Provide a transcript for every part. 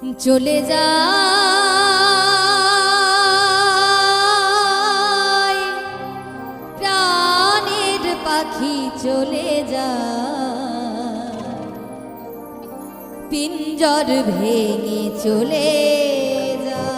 চলে যায় প্রাণের পাখি চলে যায় পিঞ্জর ভেঙে চলে যায়।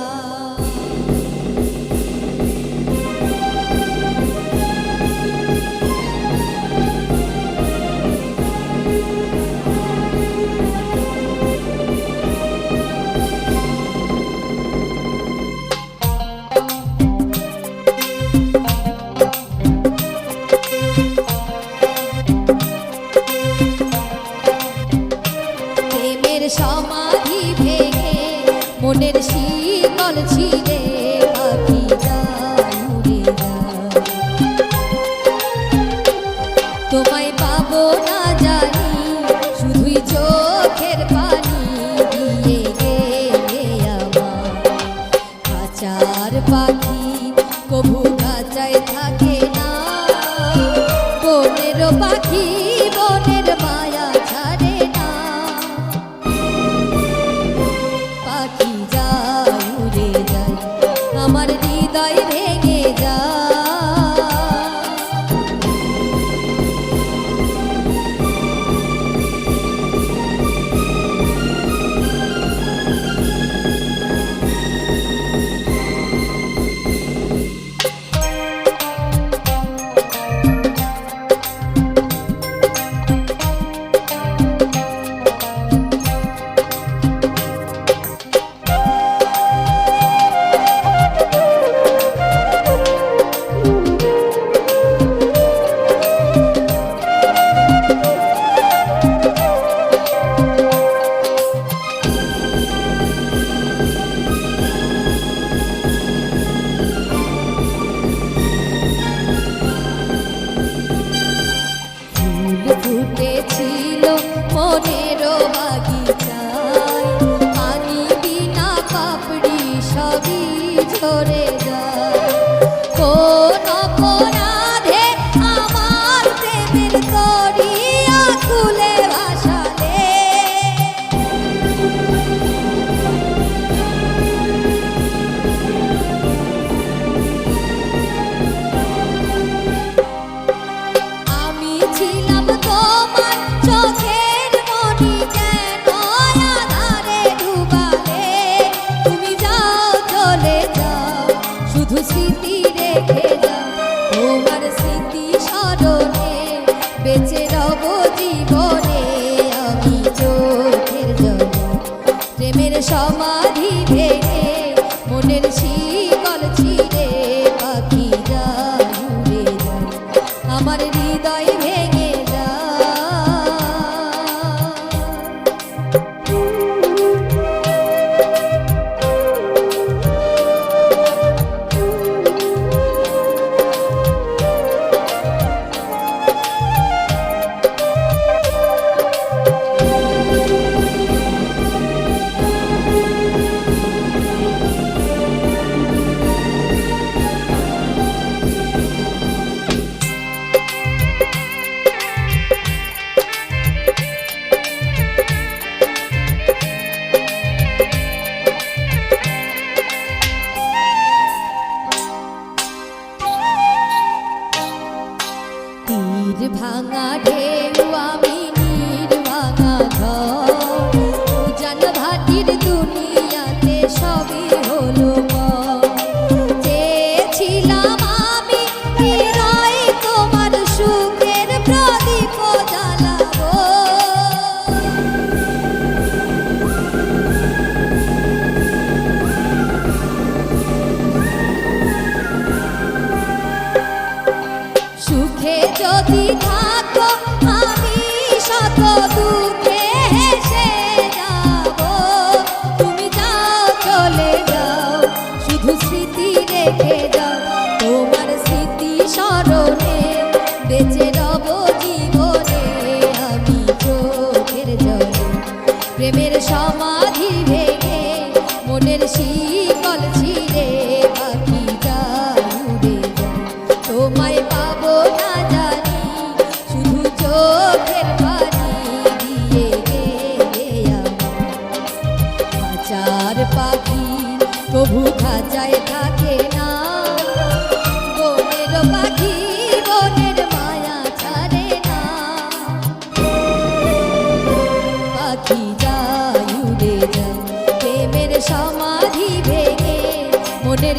সমাধি ভেঙে মনের শিকল ছিঁড়ে পাখি যায় উড়ে যায়। তোমায় পাবো না জানি শুধুই চোখের পানি দিয়ে গেলে আমার খাঁচার পাখি কবু খাঁচায় থাকে না। বনের পাখি বনের মায়া ছাড়ে না। পাখি যায় উড়ে যায় আমার হৃদয় ভেঙে যায়। ফুটেছিল মনের বাগিচায় পানি বিনা পাপড়ি সবই ঝরে যায়। কোন অপরাধে আমার প্রেমের দরিয়া খুলে ভাসালে আমি ছিলাম তোমার চোখের মনি কেন আধারে ডুবালে। তুমি যাও চলে যাও শুধু স্মৃতি রেখে যাও। তোমার স্মৃতি স্মরণে বেঁচে রব জীবনে আমি চোখের জলে। প্রেমের সমাধি ভেঙে মনের শিকল ছিঁড়ে পাখি যায় উড়ে যায় আমার হৃদয় ভেঙে যায়। তীর ভাঙা ঢেউ আমি নীর ভাঙা ঘর উজান ভাটির দুনিয়াতে সবই হলো চেয়েছিলাম আমি হৃদয় তোমার সুখের প্রদীপ জ্বালাবো। সুখে যদি থাকো আমি শত দুঃখে হেসে যাব। তুমি যাও চলে যাও শুধু স্মৃতি রেখে যাও। তোমার স্মৃতি স্মরণে বেঁচে রব জীবনে আমি চোখের জলে। প্রেমের সমাধি ভেঙে মনের শিকল ছিঁড়ে পাখি যায় উড়ে যায়। তোমায় পাবো না জানি শুধু চোখের পানি দিয়ে গেলে আমার কভু খাঁচায় থাকে না। বনের পাখি বনের মায়া ছাড়ে না। পাখি যায় উড়ে যায় প্রেমের সমাধি ভেঙে, মনের